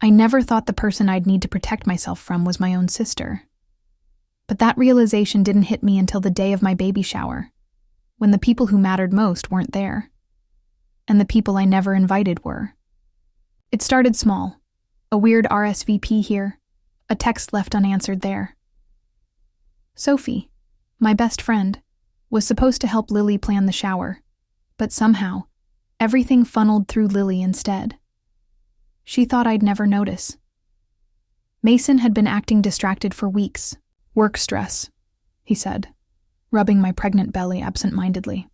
I never thought the person I'd need to protect myself from was my own sister. But that realization didn't hit me until the day of my baby shower, when the people who mattered most weren't there. And the people I never invited were. It started small. A weird RSVP here, a text left unanswered there. Sophie, my best friend, was supposed to help Lily plan the shower, but somehow, everything funneled through Lily instead. She thought I'd never notice. Mason had been acting distracted for weeks. Work stress, he said, rubbing my pregnant belly absent-mindedly.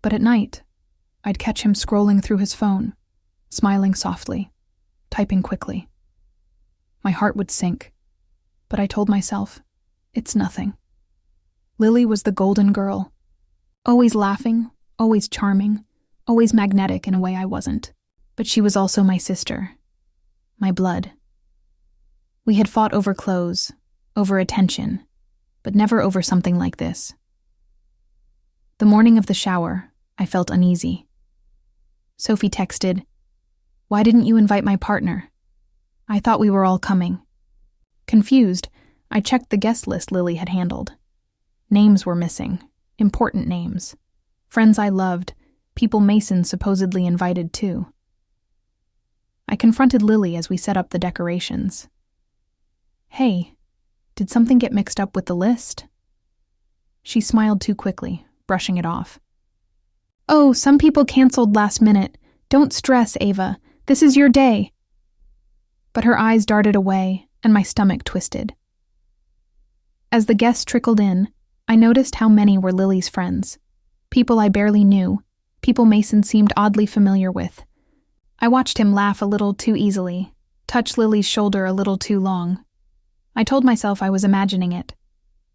But at night, I'd catch him scrolling through his phone, smiling softly, typing quickly. My heart would sink, but I told myself, it's nothing. Lily was the golden girl, always laughing, always charming, always magnetic in a way I wasn't. But she was also my sister, my blood. We had fought over clothes, over attention, but never over something like this. The morning of the shower, I felt uneasy. Sophie texted, "Why didn't you invite my partner? I thought we were all coming." Confused, I checked the guest list Lily had handled. Names were missing, important names. Friends I loved, people Mason supposedly invited too. I confronted Lily as we set up the decorations. "Hey, did something get mixed up with the list?" She smiled too quickly, brushing it off. "Oh, some people canceled last minute. Don't stress, Ava. This is your day." But her eyes darted away, and my stomach twisted. As the guests trickled in, I noticed how many were Lily's friends. People I barely knew, people Mason seemed oddly familiar with. I watched him laugh a little too easily, touch Lily's shoulder a little too long. I told myself I was imagining it.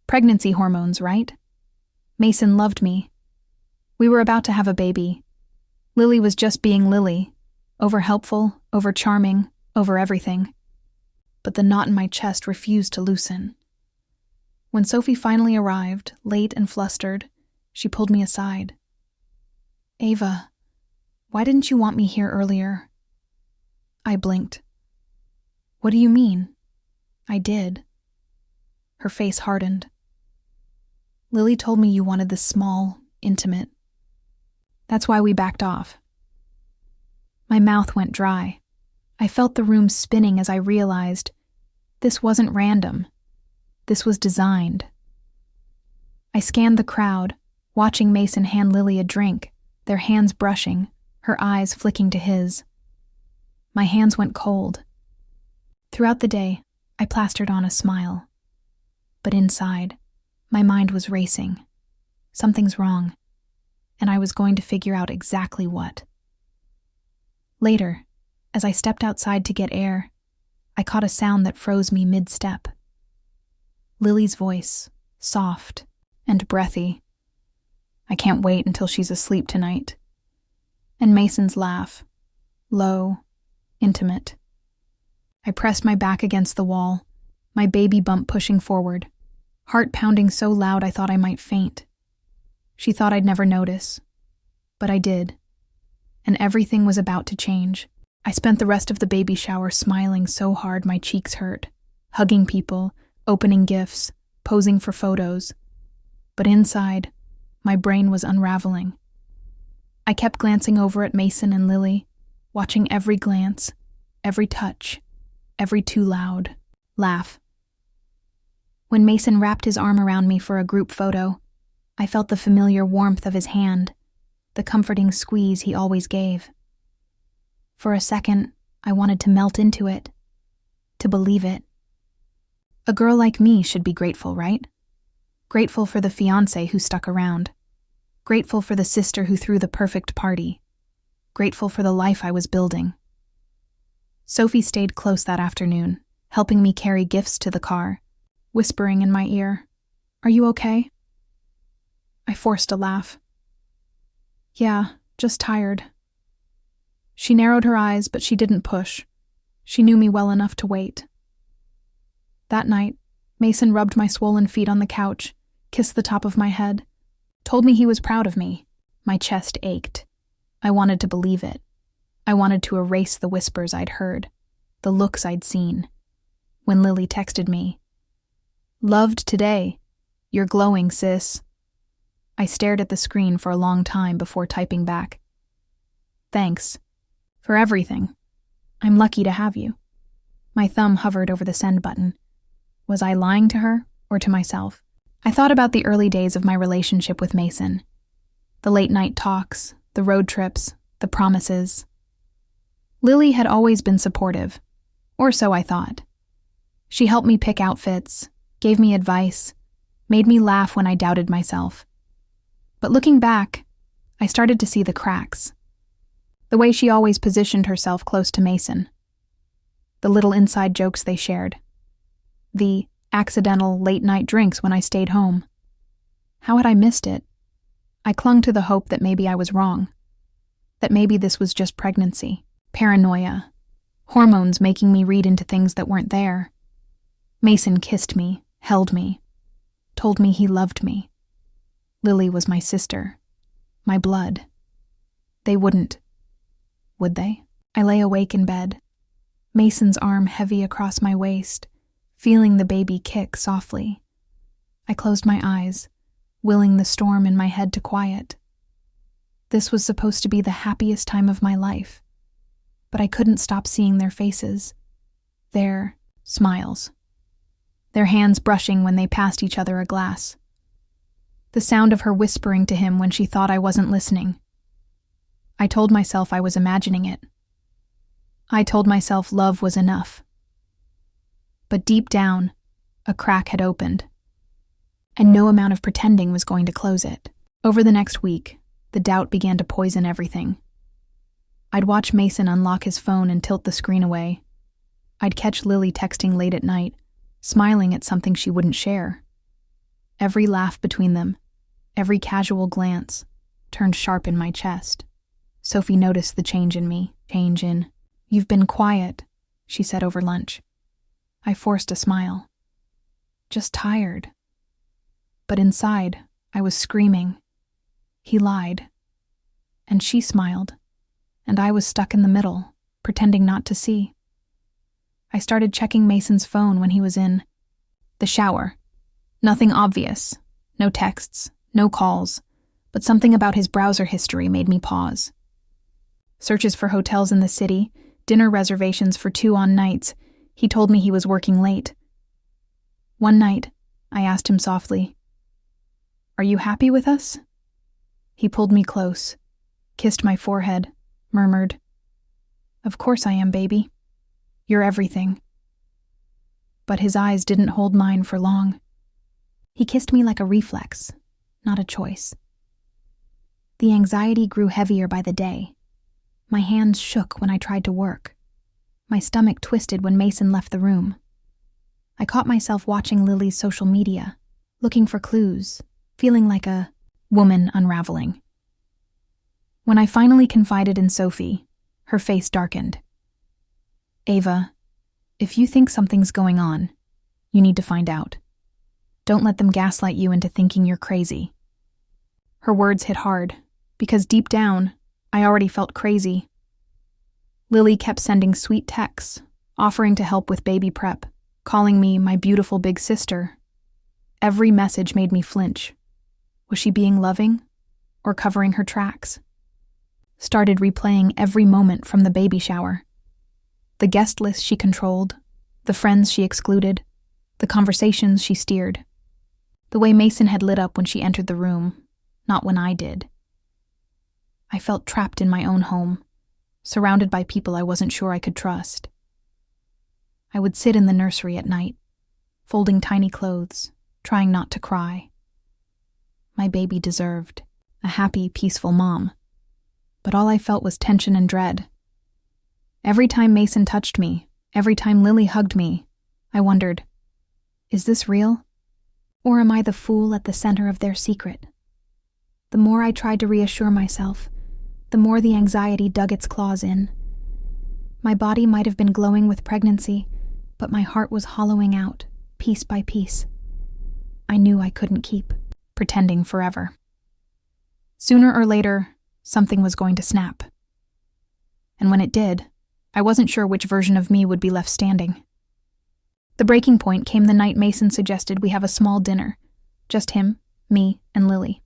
Pregnancy hormones, right? Mason loved me. We were about to have a baby. Lily was just being Lily, over-helpful, over-charming, over everything. But the knot in my chest refused to loosen. When Sophie finally arrived, late and flustered, she pulled me aside. "Ava, why didn't you want me here earlier?" I blinked. "What do you mean?" "I did." Her face hardened. "Lily told me you wanted this small, intimate. That's why we backed off." My mouth went dry. I felt the room spinning as I realized this wasn't random. This was designed. I scanned the crowd, watching Mason hand Lily a drink, their hands brushing, her eyes flicking to his. My hands went cold. Throughout the day, I plastered on a smile. But inside, my mind was racing. Something's wrong, and I was going to figure out exactly what. Later, as I stepped outside to get air, I caught a sound that froze me mid-step. Lily's voice, soft and breathy. "I can't wait until she's asleep tonight." And Mason's laugh, low, intimate. I pressed my back against the wall, my baby bump pushing forward, heart pounding so loud I thought I might faint. She thought I'd never notice, but I did, and everything was about to change. I spent the rest of the baby shower smiling so hard my cheeks hurt, hugging people, opening gifts, posing for photos. But inside, my brain was unraveling. I kept glancing over at Mason and Lily, watching every glance, every touch, every too loud laugh. When Mason wrapped his arm around me for a group photo, I felt the familiar warmth of his hand, the comforting squeeze he always gave. For a second, I wanted to melt into it, to believe it. A girl like me should be grateful, right? Grateful for the fiancé who stuck around. Grateful for the sister who threw the perfect party. Grateful for the life I was building. Sophie stayed close that afternoon, helping me carry gifts to the car, whispering in my ear, "Are you okay?" I forced a laugh. "Yeah, just tired." She narrowed her eyes, but she didn't push. She knew me well enough to wait. That night, Mason rubbed my swollen feet on the couch, kissed the top of my head, told me he was proud of me. My chest ached. I wanted to believe it. I wanted to erase the whispers I'd heard. the looks I'd seen. When Lily texted me, "Loved today. You're glowing, sis." I stared at the screen for a long time before typing back, "Thanks. For everything. I'm lucky to have you." My thumb hovered over the send button. Was I lying to her or to myself? I thought about the early days of my relationship with Mason. The late-night talks, the road trips, the promises. Lily had always been supportive, or so I thought. She helped me pick outfits, gave me advice, made me laugh when I doubted myself. But looking back, I started to see the cracks. The way she always positioned herself close to Mason. The little inside jokes they shared. The accidental late-night drinks when I stayed home. How had I missed it? I clung to the hope that maybe I was wrong. That maybe this was just pregnancy, paranoia, hormones making me read into things that weren't there. Mason kissed me, held me, told me he loved me. Lily was my sister, my blood. They wouldn't. Would they? I lay awake in bed, Mason's arm heavy across my waist, feeling the baby kick softly. I closed my eyes, willing the storm in my head to quiet. This was supposed to be the happiest time of my life, but I couldn't stop seeing their faces, their smiles, their hands brushing when they passed each other a glass. The sound of her whispering to him when she thought I wasn't listening. I told myself I was imagining it. I told myself love was enough. But deep down, a crack had opened, and no amount of pretending was going to close it. Over the next week, the doubt began to poison everything. I'd watch Mason unlock his phone and tilt the screen away. I'd catch Lily texting late at night, smiling at something she wouldn't share. Every laugh between them, every casual glance, turned sharp in my chest. Sophie noticed the change in me. "You've been quiet," she said over lunch. I forced a smile. Just tired. But inside, I was screaming. He lied. And she smiled. And I was stuck in the middle, pretending not to see. I started checking Mason's phone when he was in the shower. Nothing obvious. No texts, no calls. But something about his browser history made me pause. Searches for hotels in the city, dinner reservations for 2 on nights. He told me he was working late. One night, I asked him softly, "Are you happy with us?" He pulled me close, kissed my forehead, murmured, "Of course I am, baby. You're everything." But his eyes didn't hold mine for long. He kissed me like a reflex, not a choice. The anxiety grew heavier by the day. My hands shook when I tried to work. My stomach twisted when Mason left the room. I caught myself watching Lily's social media, looking for clues, feeling like a woman unraveling. When I finally confided in Sophie, her face darkened. "Ava, if you think something's going on, you need to find out. Don't let them gaslight you into thinking you're crazy." Her words hit hard, because deep down, I already felt crazy. Lily kept sending sweet texts, offering to help with baby prep, calling me my beautiful big sister. Every message made me flinch. Was she being loving or covering her tracks? Started replaying every moment from the baby shower. The guest list she controlled, the friends she excluded, the conversations she steered. The way Mason had lit up when she entered the room, not when I did. I felt trapped in my own home, surrounded by people I wasn't sure I could trust. I would sit in the nursery at night, folding tiny clothes, trying not to cry. My baby deserved a happy, peaceful mom, but all I felt was tension and dread. Every time Mason touched me, every time Lily hugged me, I wondered, is this real? Or am I the fool at the center of their secret? The more I tried to reassure myself, the more the anxiety dug its claws in. My body might have been glowing with pregnancy, but my heart was hollowing out, piece by piece. I knew I couldn't keep pretending forever. Sooner or later, something was going to snap. And when it did, I wasn't sure which version of me would be left standing. The breaking point came the night Mason suggested we have a small dinner. Just him, me, and Lily.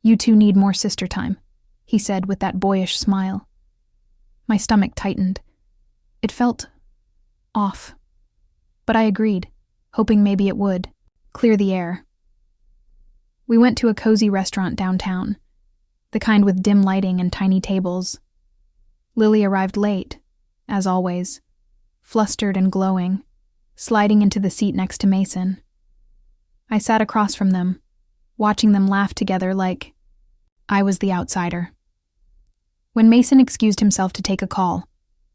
"You two need more sister time," he said with that boyish smile. My stomach tightened. It felt off. But I agreed, hoping maybe it would clear the air. We went to a cozy restaurant downtown, the kind with dim lighting and tiny tables. Lily arrived late, as always, flustered and glowing, sliding into the seat next to Mason. I sat across from them, watching them laugh together like I was the outsider. When Mason excused himself to take a call,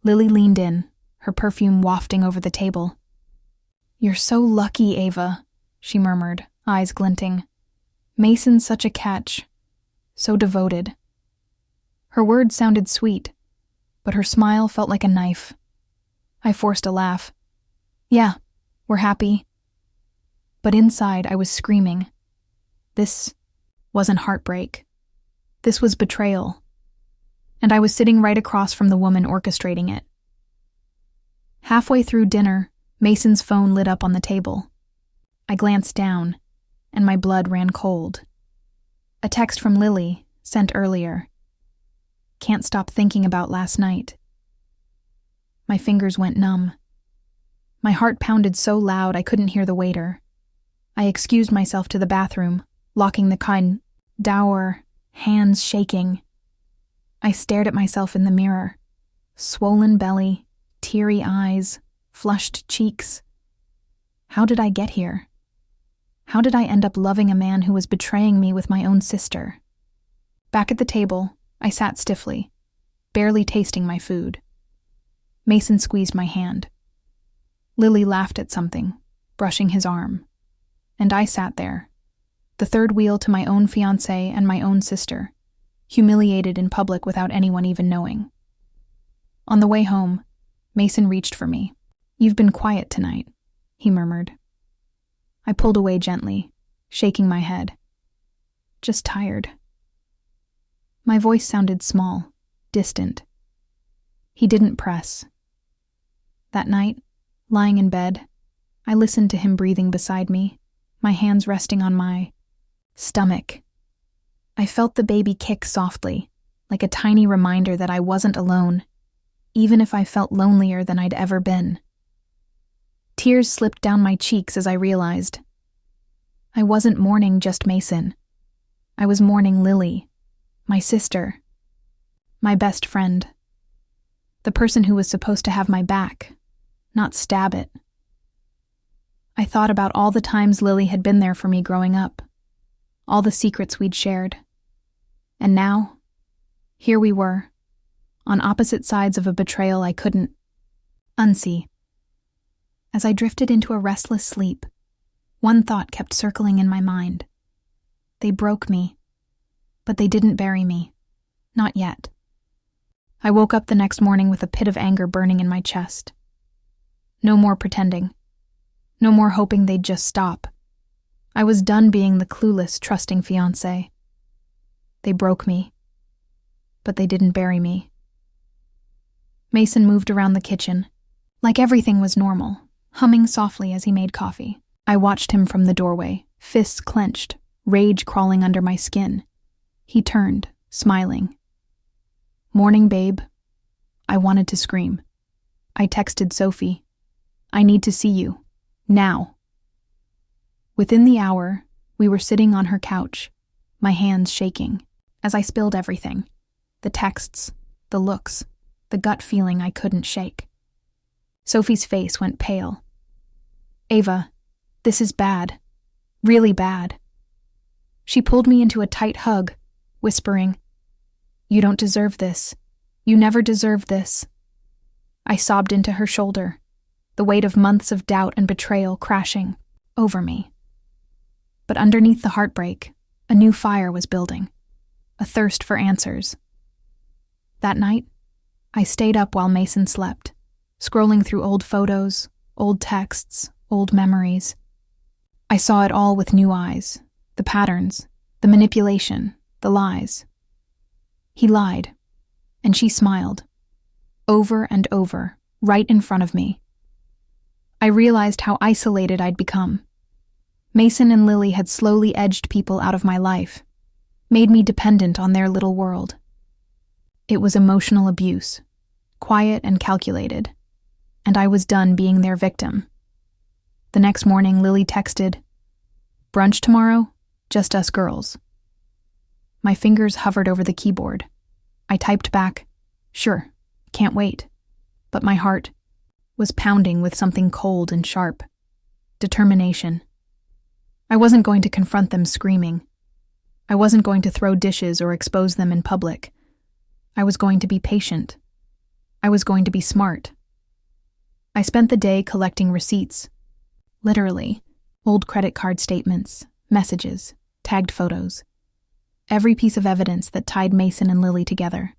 Lily leaned in, her perfume wafting over the table. "You're so lucky, Ava," she murmured, eyes glinting. "Mason's such a catch. So devoted." Her words sounded sweet, but her smile felt like a knife. I forced a laugh. "Yeah, we're happy." But inside I was screaming. This wasn't heartbreak. This was betrayal. And I was sitting right across from the woman orchestrating it. Halfway through dinner, Mason's phone lit up on the table. I glanced down, and my blood ran cold. A text from Lily, sent earlier. "Can't stop thinking about last night." My fingers went numb. My heart pounded so loud I couldn't hear the waiter. I excused myself to the bathroom, locking the kind door, hands shaking. I stared at myself in the mirror. Swollen belly, teary eyes, flushed cheeks. How did I get here? How did I end up loving a man who was betraying me with my own sister? Back at the table, I sat stiffly, barely tasting my food. Mason squeezed my hand. Lily laughed at something, brushing his arm. And I sat there, the third wheel to my own fiancé and my own sister, humiliated in public without anyone even knowing. On the way home, Mason reached for me. "You've been quiet tonight," he murmured. I pulled away gently, shaking my head. "Just tired." My voice sounded small, distant. He didn't press. That night, lying in bed, I listened to him breathing beside me, my hands resting on my stomach. I felt the baby kick softly, like a tiny reminder that I wasn't alone, even if I felt lonelier than I'd ever been. Tears slipped down my cheeks as I realized I wasn't mourning just Mason. I was mourning Lily, my sister, my best friend, the person who was supposed to have my back, not stab it. I thought about all the times Lily had been there for me growing up, all the secrets we'd shared. And now, here we were, on opposite sides of a betrayal I couldn't unsee. As I drifted into a restless sleep, one thought kept circling in my mind. They broke me, but they didn't bury me. Not yet. I woke up the next morning with a pit of anger burning in my chest. No more pretending. No more hoping they'd just stop. I was done being the clueless, trusting fiancé. They broke me, but they didn't bury me. Mason moved around the kitchen, like everything was normal, humming softly as he made coffee. I watched him from the doorway, fists clenched, rage crawling under my skin. He turned, smiling. "Morning, babe." I wanted to scream. I texted Sophie, "I need to see you. Now." Within the hour, we were sitting on her couch, my hands shaking, as I spilled everything. The texts, the looks, the gut feeling I couldn't shake. Sophie's face went pale. "Ava, this is bad. Really bad." She pulled me into a tight hug, whispering, "You don't deserve this. You never deserved this." I sobbed into her shoulder, the weight of months of doubt and betrayal crashing over me. But underneath the heartbreak, a new fire was building, a thirst for answers. That night, I stayed up while Mason slept, scrolling through old photos, old texts, old memories. I saw it all with new eyes, the patterns, the manipulation, the lies. He lied, and she smiled. over and over, right in front of me. I realized how isolated I'd become. Mason and Lily had slowly edged people out of my life, made me dependent on their little world. It was emotional abuse, quiet and calculated, and I was done being their victim. The next morning, Lily texted, "Brunch tomorrow? Just us girls." My fingers hovered over the keyboard. I typed back, "Sure, can't wait." But my heart was pounding with something cold and sharp. Determination. I wasn't going to confront them screaming. I wasn't going to throw dishes or expose them in public. I was going to be patient. I was going to be smart. I spent the day collecting receipts. Literally, old credit card statements, messages, tagged photos. Every piece of evidence that tied Mason and Lily together.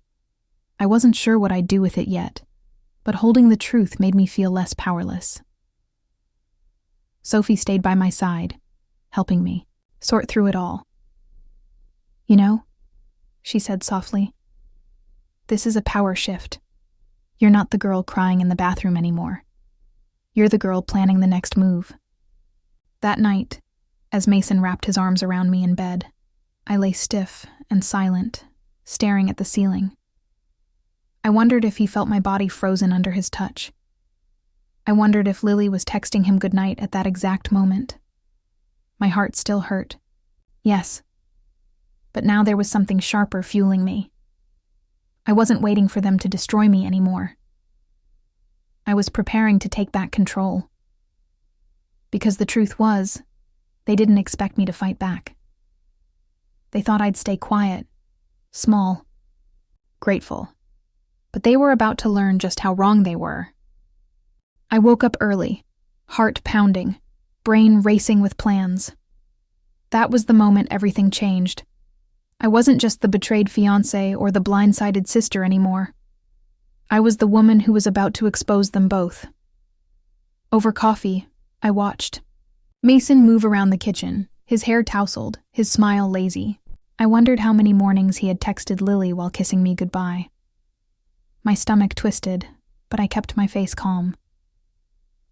I wasn't sure what I'd do with it yet, but holding the truth made me feel less powerless. Sophie stayed by my side, helping me sort through it all. "You know," she said softly, "this is a power shift. You're not the girl crying in the bathroom anymore. You're the girl planning the next move." That night, as Mason wrapped his arms around me in bed, I lay stiff and silent, staring at the ceiling. I wondered if he felt my body frozen under his touch. I wondered if Lily was texting him goodnight at that exact moment. My heart still hurt. Yes. But now there was something sharper fueling me. I wasn't waiting for them to destroy me anymore. I was preparing to take back control. Because the truth was, they didn't expect me to fight back. They thought I'd stay quiet, small, grateful. But they were about to learn just how wrong they were. I woke up early, heart pounding, brain racing with plans. That was the moment everything changed. I wasn't just the betrayed fiancé or the blindsided sister anymore. I was the woman who was about to expose them both. Over coffee, I watched Mason move around the kitchen, his hair tousled, his smile lazy. I wondered how many mornings he had texted Lily while kissing me goodbye. My stomach twisted, but I kept my face calm.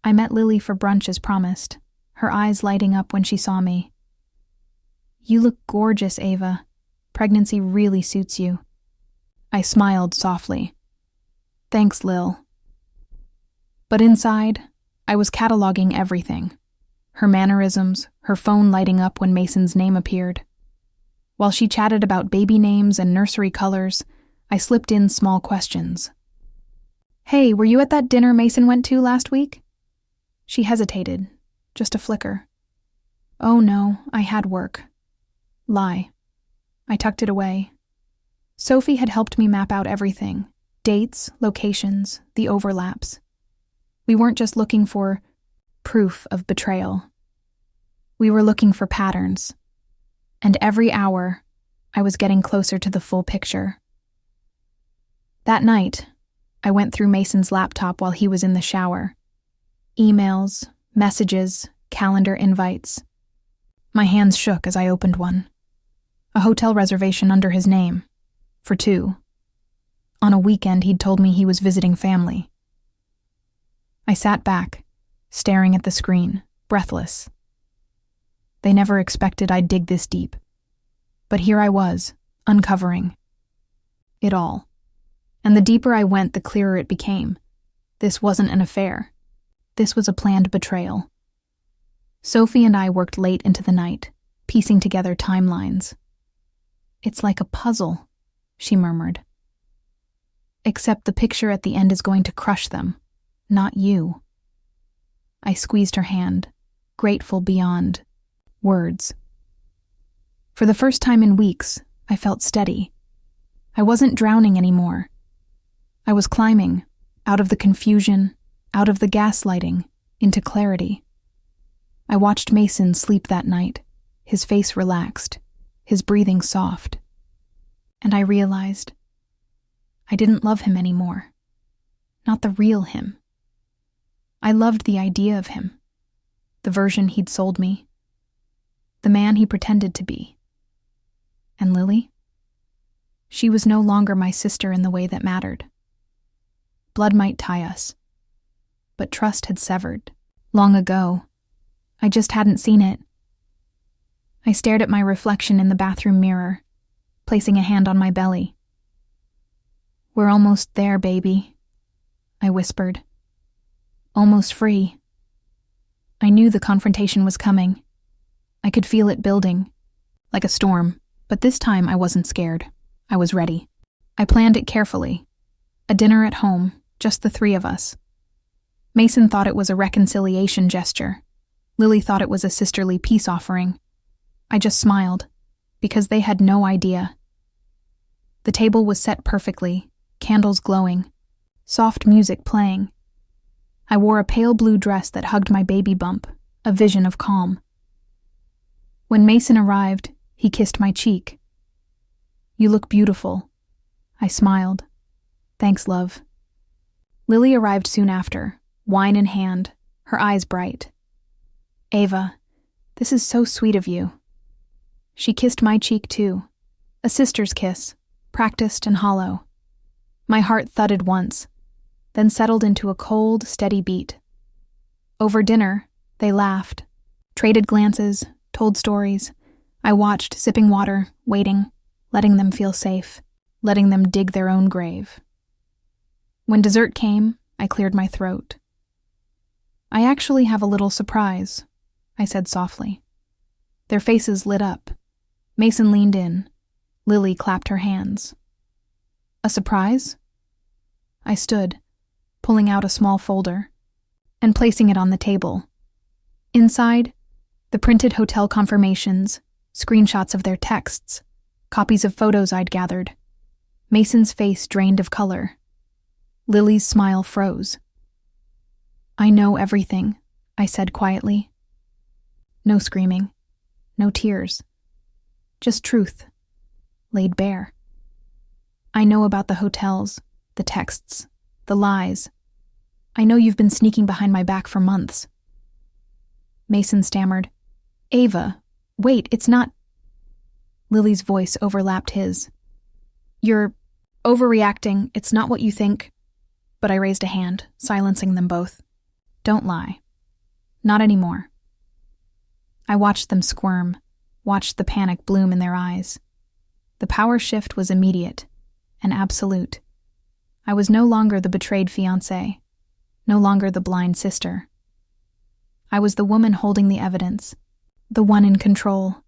I met Lily for brunch as promised, her eyes lighting up when she saw me. "You look gorgeous, Ava. Pregnancy really suits you." I smiled softly. "Thanks, Lil." But inside, I was cataloging everything. Her mannerisms, her phone lighting up when Mason's name appeared. While she chatted about baby names and nursery colors, I slipped in small questions. "Hey, were you at that dinner Mason went to last week?" She hesitated, just a flicker. "Oh no, I had work." Lie. I tucked it away. Sophie had helped me map out everything. Dates, locations, the overlaps. We weren't just looking for proof of betrayal. We were looking for patterns. And every hour, I was getting closer to the full picture. That night, I went through Mason's laptop while he was in the shower. Emails, messages, calendar invites. My hands shook as I opened one. A hotel reservation under his name. For 2. On a weekend, he'd told me he was visiting family. I sat back, staring at the screen, breathless. They never expected I'd dig this deep. But here I was, uncovering it all. And the deeper I went, the clearer it became. This wasn't an affair. This was a planned betrayal. Sophie and I worked late into the night, piecing together timelines. "It's like a puzzle," she murmured. "Except the picture at the end is going to crush them, not you." I squeezed her hand, grateful beyond words. For the first time in weeks, I felt steady. I wasn't drowning anymore. I was climbing, out of the confusion, out of the gaslighting, into clarity. I watched Mason sleep that night, his face relaxed, his breathing soft. And I realized I didn't love him anymore. Not the real him. I loved the idea of him, the version he'd sold me, the man he pretended to be. And Lily? She was no longer my sister in the way that mattered. blood might tie us. But trust had severed. Long ago. I just hadn't seen it. I stared at my reflection in the bathroom mirror, placing a hand on my belly. "We're almost there, baby," I whispered. "Almost free." I knew the confrontation was coming. I could feel it building, like a storm, but this time I wasn't scared. I was ready. I planned it carefully. A dinner at home, just the three of us. Mason thought it was a reconciliation gesture. Lily thought it was a sisterly peace offering. I just smiled, because they had no idea. The table was set perfectly, candles glowing, soft music playing. I wore a pale blue dress that hugged my baby bump, a vision of calm. When Mason arrived, he kissed my cheek. "You look beautiful." I smiled. "Thanks, love." Lily arrived soon after, wine in hand, her eyes bright. "Ava, this is so sweet of you." She kissed my cheek too, a sister's kiss, practiced and hollow. My heart thudded once, then settled into a cold, steady beat. Over dinner, they laughed, traded glances, told stories. I watched, sipping water, waiting, letting them feel safe, letting them dig their own grave. When dessert came, I cleared my throat. "I actually have a little surprise," I said softly. Their faces lit up. Mason leaned in. Lily clapped her hands. "A surprise?" I stood, pulling out a small folder, and placing it on the table. Inside, the printed hotel confirmations, screenshots of their texts, copies of photos I'd gathered. Mason's face drained of color. Lily's smile froze. "I know everything," I said quietly. No screaming, no tears. Just truth, laid bare. "I know about the hotels, the texts, the lies. I know you've been sneaking behind my back for months." Mason stammered, "Ava, wait, it's not—" Lily's voice overlapped his. "You're overreacting, it's not what you think." But I raised a hand, silencing them both. "Don't lie. Not anymore." I watched them squirm, watched the panic bloom in their eyes. The power shift was immediate and absolute. I was no longer the betrayed fiancé, no longer the blind sister. I was the woman holding the evidence, the one in control.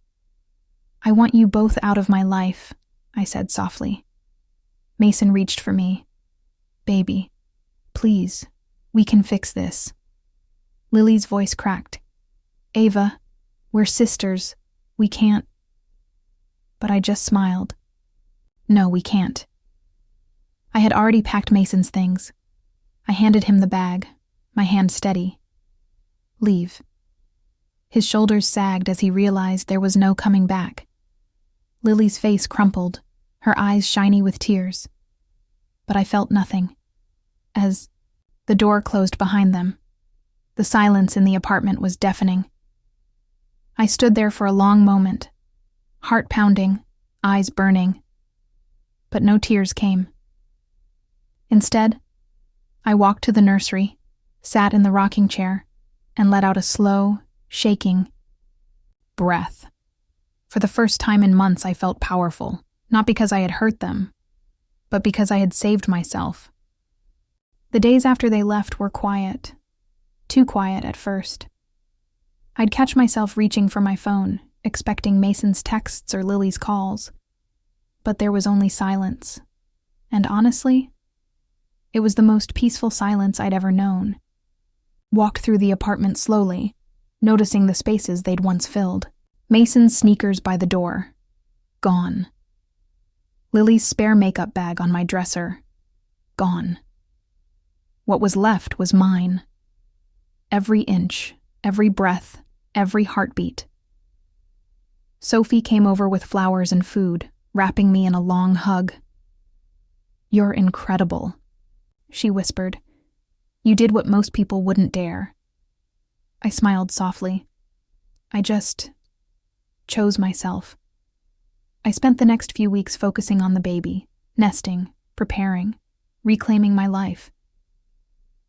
"I want you both out of my life," I said softly. Mason reached for me. "Baby, please, we can fix this." Lily's voice cracked. "Ava, we're sisters. We can't." But I just smiled. "No, we can't." I had already packed Mason's things. I handed him the bag, my hand steady. "Leave." His shoulders sagged as he realized there was no coming back. Lily's face crumpled, her eyes shiny with tears. But I felt nothing. As the door closed behind them, the silence in the apartment was deafening. I stood there for a long moment, heart pounding, eyes burning. But no tears came. Instead, I walked to the nursery, sat in the rocking chair, and let out a slow, shaking breath. For the first time in months, I felt powerful, not because I had hurt them, but because I had saved myself. The days after they left were quiet, too quiet at first. I'd catch myself reaching for my phone, expecting Mason's texts or Lily's calls. But there was only silence. And honestly, it was the most peaceful silence I'd ever known. Walked through the apartment slowly, noticing the spaces they'd once filled. Mason's sneakers by the door. Gone. Lily's spare makeup bag on my dresser. Gone. What was left was mine. Every inch, every breath, every heartbeat. Sophie came over with flowers and food, wrapping me in a long hug. "You're incredible," she whispered. "You did what most people wouldn't dare." I smiled softly. I just chose myself. I spent the next few weeks focusing on the baby, nesting, preparing, reclaiming my life.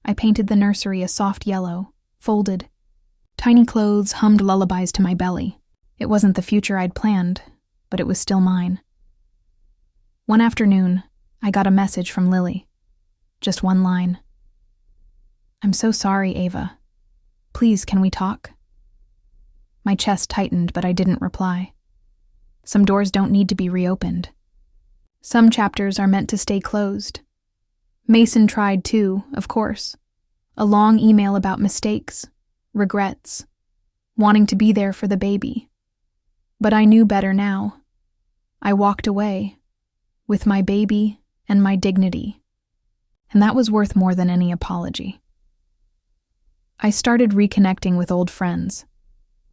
I painted the nursery a soft yellow, folded. Tiny clothes hummed lullabies to my belly. It wasn't the future I'd planned, but it was still mine. One afternoon, I got a message from Lily. Just one line. "I'm so sorry, Ava. Please, can we talk?" My chest tightened, but I didn't reply. Some doors don't need to be reopened. Some chapters are meant to stay closed. Mason tried too, of course. A long email about mistakes, regrets, wanting to be there for the baby. But I knew better now. I walked away, with my baby and my dignity. And that was worth more than any apology. I started reconnecting with old friends,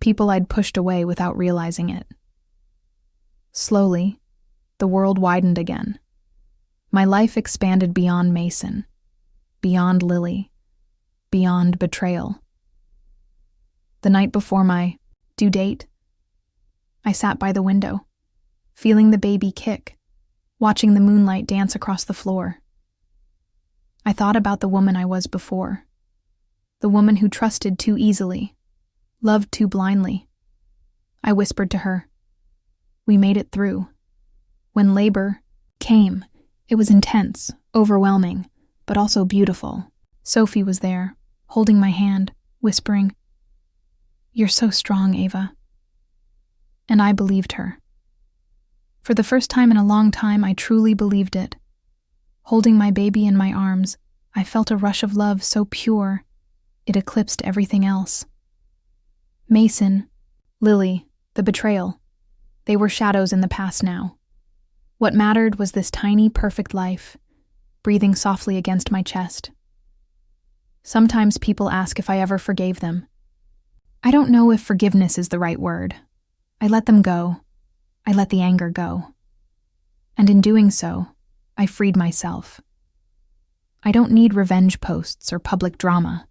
people I'd pushed away without realizing it. Slowly, the world widened again. My life expanded beyond Mason, beyond Lily, beyond betrayal. The night before my due date, I sat by the window, feeling the baby kick, watching the moonlight dance across the floor. I thought about the woman I was before, the woman who trusted too easily, loved too blindly. I whispered to her, "We made it through." When labor came, it was intense, overwhelming, but also beautiful. Sophie was there, holding my hand, whispering, "You're so strong, Ava." And I believed her. For the first time in a long time, I truly believed it. Holding my baby in my arms, I felt a rush of love so pure, it eclipsed everything else. Mason, Lily, the betrayal, they were shadows in the past now. What mattered was this tiny, perfect life, breathing softly against my chest. Sometimes people ask if I ever forgave them. I don't know if forgiveness is the right word. I let them go. I let the anger go. And in doing so, I freed myself. I don't need revenge posts or public drama.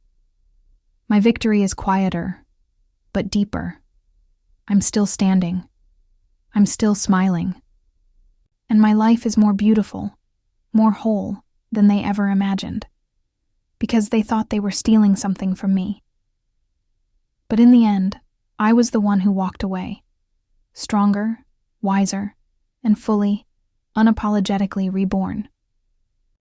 My victory is quieter, but deeper. I'm still standing. I'm still smiling. And my life is more beautiful, more whole than they ever imagined, because they thought they were stealing something from me. But in the end, I was the one who walked away, stronger, wiser, and fully, unapologetically reborn.